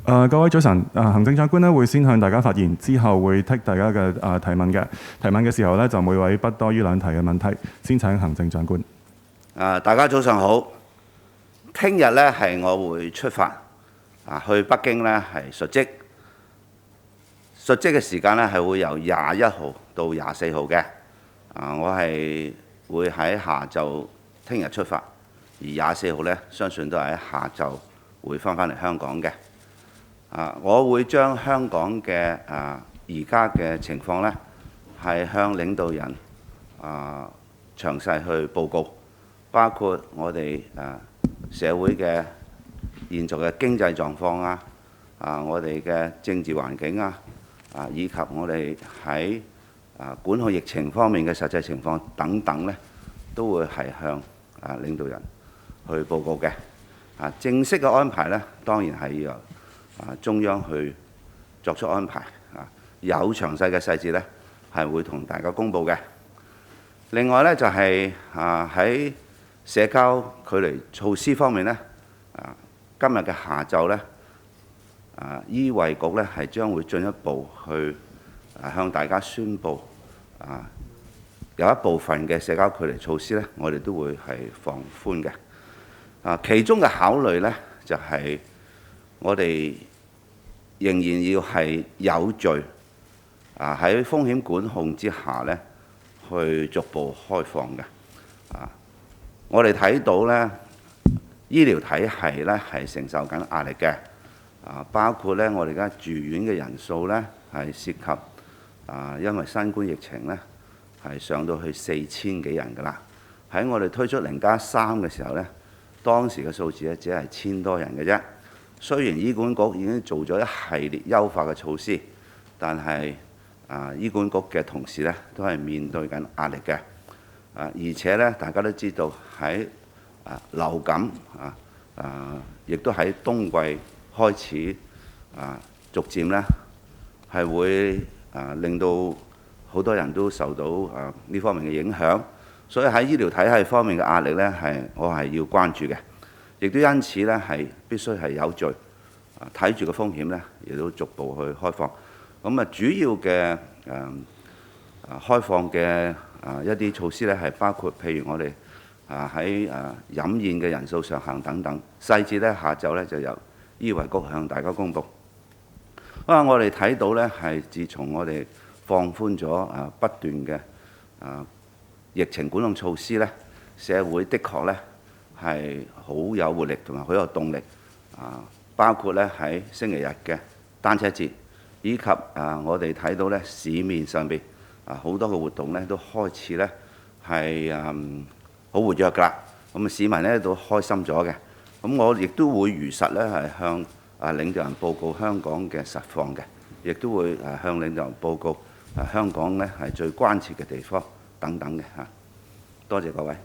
各位早晨，行政長官咧會先向大家發言，之後會剔大家嘅提問嘅。提問嘅時候咧，就每位不多於2題嘅問題。先請行政長官。大家早上好。聽日咧係我會出發去北京咧係述職。述職嘅時間咧係會由21號到24號嘅。我係會喺下晝聽日出發，而24號咧相信都係喺下晝會翻嚟香港嘅。我會將香港嘅而家嘅情況咧，係向領導人詳細去報告，包括我哋社會嘅現在嘅經濟狀況我哋嘅政治環境以及我哋喺管控疫情方面嘅實際情況等等咧，都會係向領導人去報告嘅。正式嘅安排咧，當然係要由中央去作出安排，有詳細嘅細節咧係會同大家公佈嘅。另外咧就係喺社交距離措施方面咧，今日嘅下晝咧，醫衞局咧係將會進一步去向大家宣布，有一部分嘅社交距離措施咧，我哋都會係放寬嘅。其中嘅考慮咧就係我哋仍然要係有序喺風險管控之下咧，去逐步開放嘅。我哋睇到咧，醫療體系咧係承受緊壓力嘅。包括咧我哋而家住院嘅人數咧係涉及因為新冠疫情咧係上到去4000幾人㗎啦。喺我哋推出0+3嘅時候咧，當時嘅數字咧只係1000多人嘅啫。雖然醫管局已經做咗一系列優化嘅措施，但係醫管局嘅同事咧都係面對緊壓力嘅。而且咧大家都知道喺流感亦都喺冬季開始逐漸咧係會令到好多人都受到呢方面嘅影響，所以喺醫療體系方面嘅壓力咧我係要關注嘅。亦都因此咧，係必須係有序睇住個風險咧，亦都逐步去開放。咁主要嘅開放嘅一啲措施咧，係包括譬如我哋喺飲宴嘅人數上限等等，細節咧下晝咧就由醫衞局向大家公佈。我哋睇到咧係自從我哋放寬咗不斷嘅疫情管控措施咧，社會的確咧係好有活力同埋好有動力，包括咧喺星期日嘅單車節，以及我哋睇到咧市面上邊好多嘅活動咧都開始咧係好活躍㗎啦。咁市民咧都開心咗嘅。咁我亦都會如實咧係向領導人報告香港嘅實況嘅，亦都會向領導人報告香港咧係最關切嘅地方等等嘅嚇。多謝各位。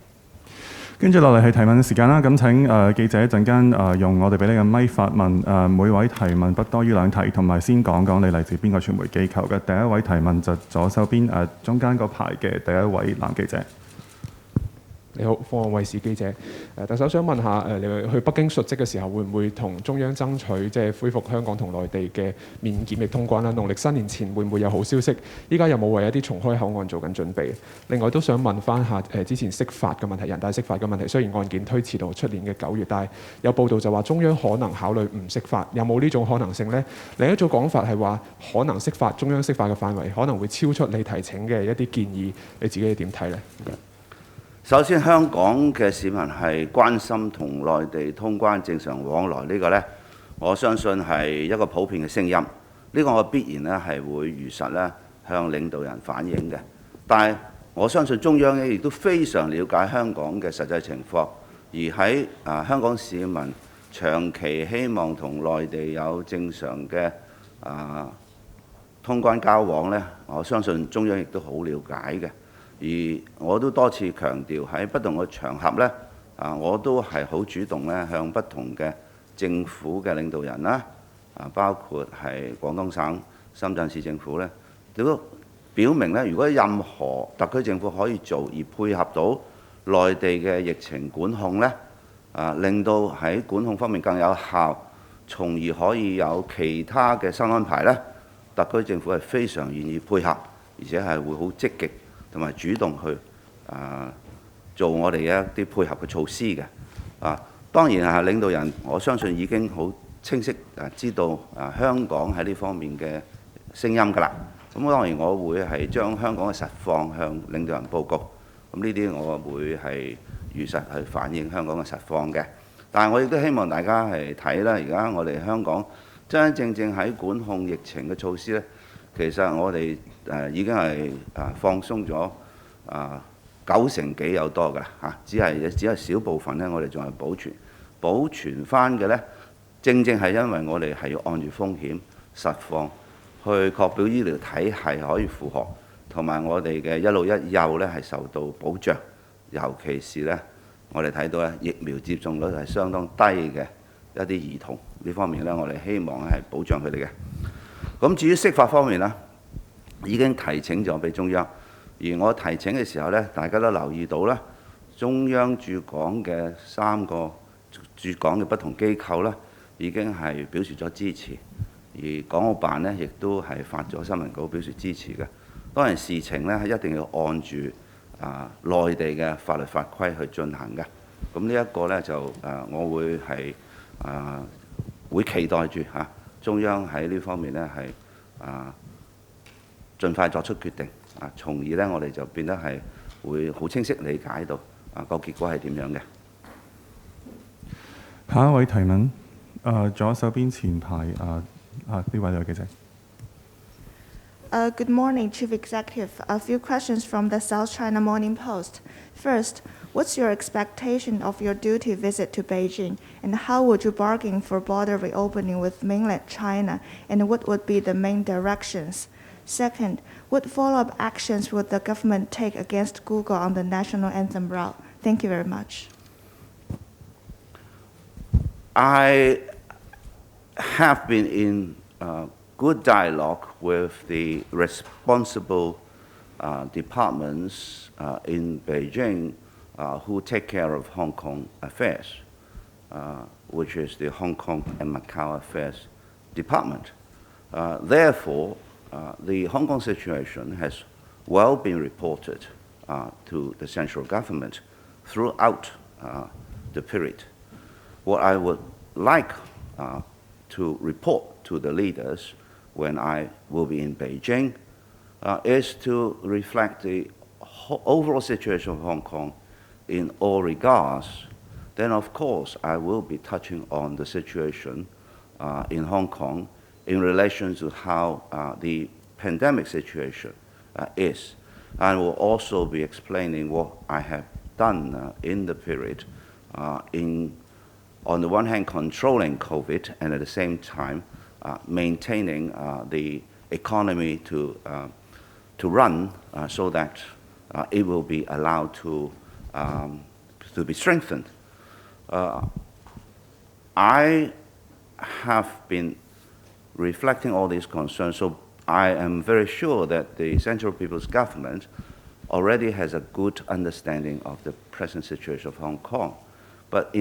跟住落嚟係提問時間啦，咁請記者一陣間用我哋俾你嘅咪發問，每位提問不多於2題，同埋先講講你嚟自邊個傳媒機構嘅。第一位提問就左手邊中間嗰排嘅第一位男記者。你好，鳳凰衛視記者。特首想問下你去北京述職嘅時候，會唔會同中央爭取即係恢復香港同內地嘅免檢疫通關啦？農曆新年前會唔會有好消息？依家有冇為一啲重開口岸做緊準備？另外都想問翻下之前釋法嘅問題，人大釋法嘅問題。雖然案件推遲到出年嘅9月，但係有報道就話中央可能考慮唔釋法，有冇呢種可能性呢？另一種講法係話可能釋法，中央釋法嘅範圍可能會超出你提請嘅一啲建議，你自己點睇呢？首先，香港嘅市民係關心同內地通關正常往來呢個呢，我相信係一個普遍嘅聲音。呢個我必然咧係會如實咧向領導人反映嘅。但係我相信中央亦都非常了解香港嘅實際情況，而喺香港市民長期希望同內地有正常嘅通關交往呢，我相信中央亦都好了解嘅。而我都多次強調喺不同嘅場合呢，我都係好主動咧向不同嘅政府嘅領導人啦，包括係廣東省、深圳市政府呢，都表明呢，如果任何特區政府可以做而配合到內地嘅疫情管控呢，令到喺管控方面更有效，從而可以有其他嘅新安排呢，特區政府係非常願意配合，而且係會好積極同埋主動去做我哋一啲配合嘅措施嘅。當然係領導人，我相信已經好清晰知道香港喺呢方面嘅聲音㗎啦。咁當然我會係將香港嘅實況向領導人報告。咁呢啲我會係如實去反映香港嘅實況嘅。但係我亦都希望大家係睇啦，而家我哋香港真真正正喺管控疫情嘅措施呢，其實我哋已經係放鬆咗90%幾有多㗎啦嚇，只係少部分呢，我哋仲係保存翻嘅呢，正正係因為我哋係要按住風險實況去確保醫療體系可以負荷，同埋我哋嘅一老一幼呢係受到保障，尤其是呢，我哋睇到咧疫苗接種率係相當低嘅一啲兒童呢方面呢，我哋希望係保障佢哋嘅。咁至於釋法方面呢，已經提請咗俾中央，而我提請嘅時候呢，大家都留意到啦，中央駐港嘅3個駐港嘅不同機構呢，已經係表示咗支持，而港澳辦呢，亦都係發咗新聞稿表示支持嘅。當然事情呢，係一定要按住內地嘅法律法規去進行嘅。咁呢一個呢，就我會係會期待住中央喺呢方面呢，係盡快作出決定從而呢，我哋就變得係會好清晰理解到個結果係點樣嘅。下一位提問，左手邊前排呢位女記者。Good morning, Chief Executive. A few questions from the South China Morning Post. First, what's your expectation of your duty visit to Beijing, and how would you bargain for border reopening with mainland China, and what would be the main directions? Second, what follow-up actions would the government take against Google on the national anthem route? Thank you very much. I have been in good dialogue with the responsible departments in Beijing who take care of Hong Kong affairs, which is the Hong Kong and Macau Affairs Department. Therefore, the Hong Kong situation has well been reported to the central government throughout the period. What I would like to report to the leaders when I will be in Beijing is to reflect the overall situation of Hong Kong in all regards. Then, of course, I will be touching on the situation in Hong Kong in relation to how the pandemic situation is. I will also be explaining what I have done in the period on the one hand, controlling COVID, and at the same time, maintaining the economy to run so that it will be allowed to be strengthened. I have been reflecting all these concerns, so I am very sure that the Central People's Government already has a good understanding of the present situation of Hong Kong. But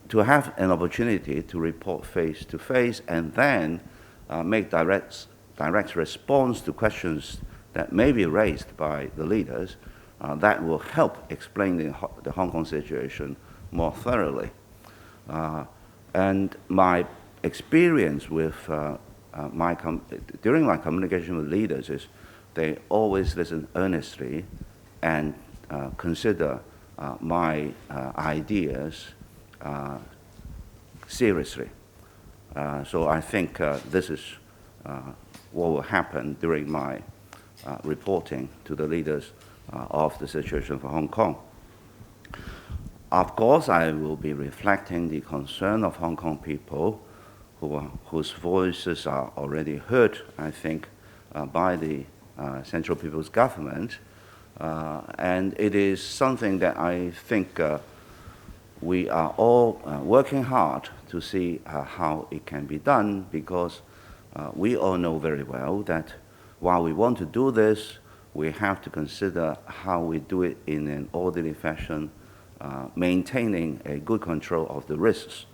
to have an opportunity to report face-to-face and then make direct response to questions that may be raised by the leaders, that will help explain the Hong Kong situation more thoroughly. And my experience with during my communication with leaders is they always listen earnestly and consider my ideas seriously. So I think this is what will happen during my reporting to the leaders of the situation for Hong Kong. Of course, I will be reflecting the concern of Hong Kong people whose voices are already heard, I think, by the Central People's Government. And it is something that I think we are all working hard to see how it can be done, because we all know very well that while we want to do this, we have to consider how we do it in an orderly fashion, maintaining a good control of the risks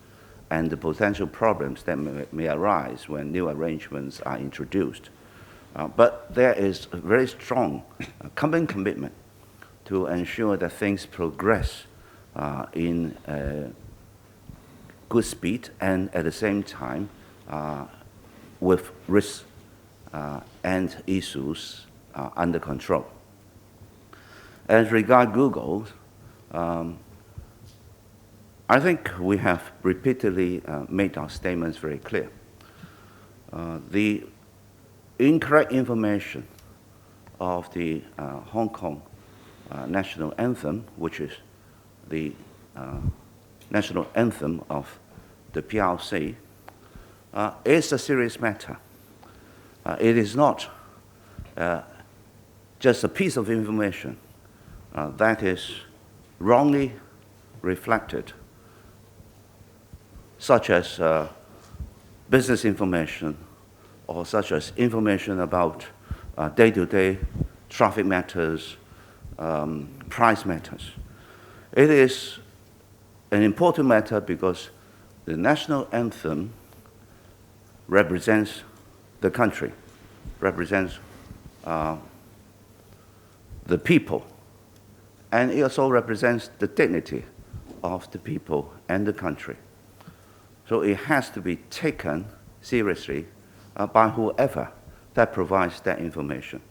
and the potential problems that may arise when new arrangements are introduced. But there is a very strong common commitment to ensure that things progress in good speed and at the same time with risks and issues under control. As regards Google, I think we have repeatedly made our statements very clear. The incorrect information of the Hong Kong national anthem, which is the national anthem of the PRC, is a serious matter. It is not just a piece of information that is wrongly reflected, such as business information or such as information about day-to-day traffic matters, price matters. It is an important matter because the national anthem represents the country, represents the people, and it also represents the dignity of the people and the country. So it has to be taken seriously by whoever that provides that information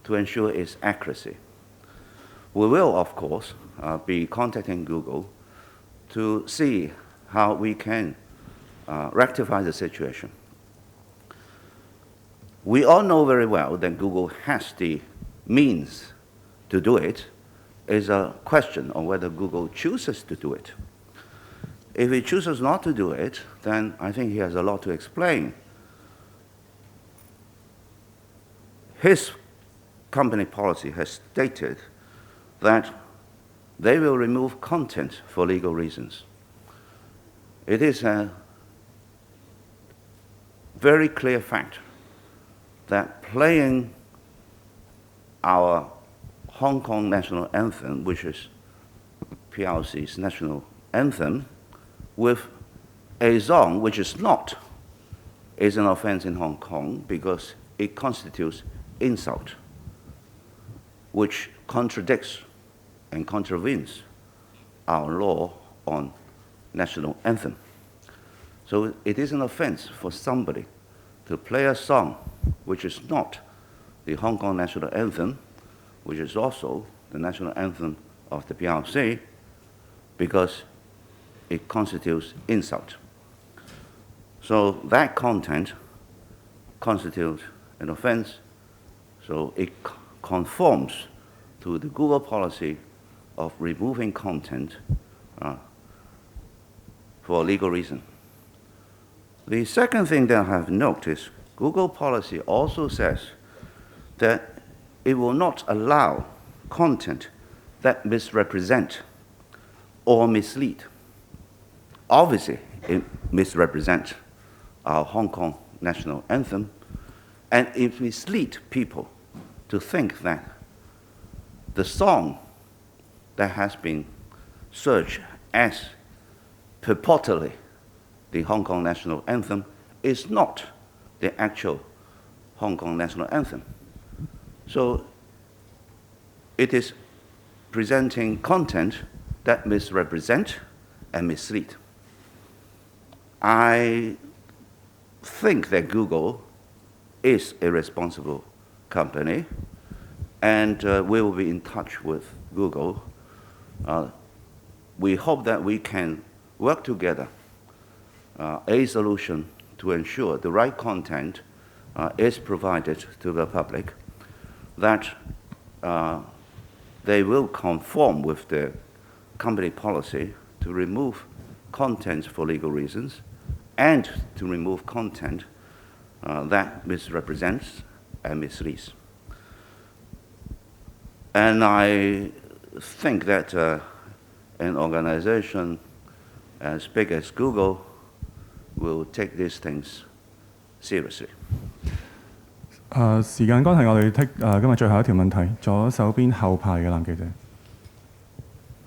to ensure its accuracy. We will, of course, be contacting Google to see how we can rectify the situation. We all know very well that Google has the means to do it. It's a question of whether Google chooses to do it. If he chooses not to do it, then I think he has a lot to explain. His company policy has stated that they will remove content for legal reasons. It is a very clear fact that playing our Hong Kong national anthem, which is PRC's national anthem, with a song which is not, is an offense in Hong Kong because it constitutes insult, which contradicts and contravenes our law on national anthem. So it is an offense for somebody to play a song which is not the Hong Kong national anthem, which is also the national anthem of the PRC, because it constitutes insult. So that content constitutes an offense, so it conforms to the Google policy of removing content for a legal reason. The second thing that I have noted is Google policy also says that it will not allow content that misrepresent or mislead. Obviously, it misrepresents our Hong Kong national anthem, and it misleads people to think that the song that has been searched as purportedly the Hong Kong national anthem is not the actual Hong Kong national anthem. So it is presenting content that misrepresent and mislead. I think that Google is a responsible company, and we will be in touch with Google. We hope that we can work together a solution to ensure the right content is provided to the public, that they will conform with the company policy to remove content for legal reasons and to remove content that misrepresents and misleads. And I think that an organization as big as Google will take these things seriously. 時間關係，我哋今日最後一條問題，左手邊後排嘅男記者。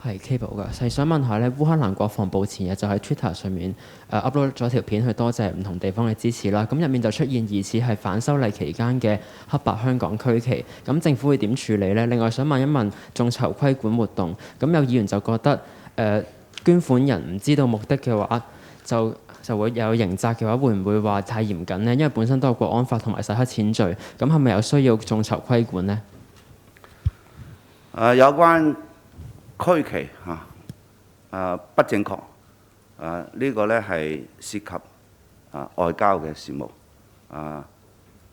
係 Cable 㗎，係想問下咧，烏克蘭國防部前日就喺 Twitter 上面upload 咗條片去多謝唔同地方嘅支持啦。咁入面就出現疑似係反修例期間嘅黑白香港區旗，咁政府會點處理呢？另外想問一問眾籌規管活動，咁有議員就覺得捐款人唔知道目的嘅話，就會有刑責嘅話，會唔會話太嚴謹呢？因為本身都有國安法同埋洗黑錢罪，咁係咪有需要眾籌規管呢？有關區旗不正確呢個呢係涉及外交嘅事務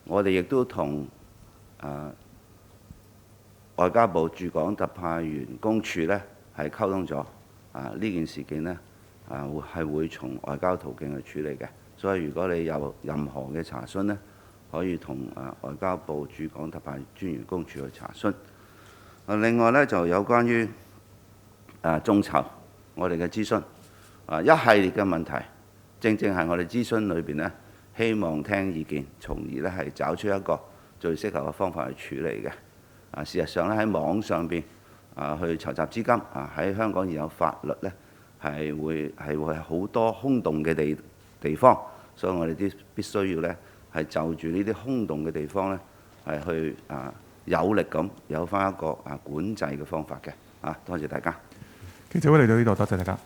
我哋亦都同外交部駐港特派員公署呢係溝通咗呢件事件呢係會從外交途徑去處理嘅，所以如果你有任何嘅查詢呢，可以同外交部駐港特派專員公署去查詢。另外呢，就有關於眾籌我哋嘅諮詢一系列嘅問題，正係我哋諮詢裏邊呢，希望聽意見，從而呢係找出一個最適合嘅方法去處理嘅。事實上呢，喺網上邊去籌集資金喺香港現有法律呢係會好多空洞嘅地方，所以我哋必須要呢係就住呢啲空洞嘅地方呢係去有力咁有翻一個管制嘅方法嘅。多謝大家。記者會嚟到呢度，多謝大家。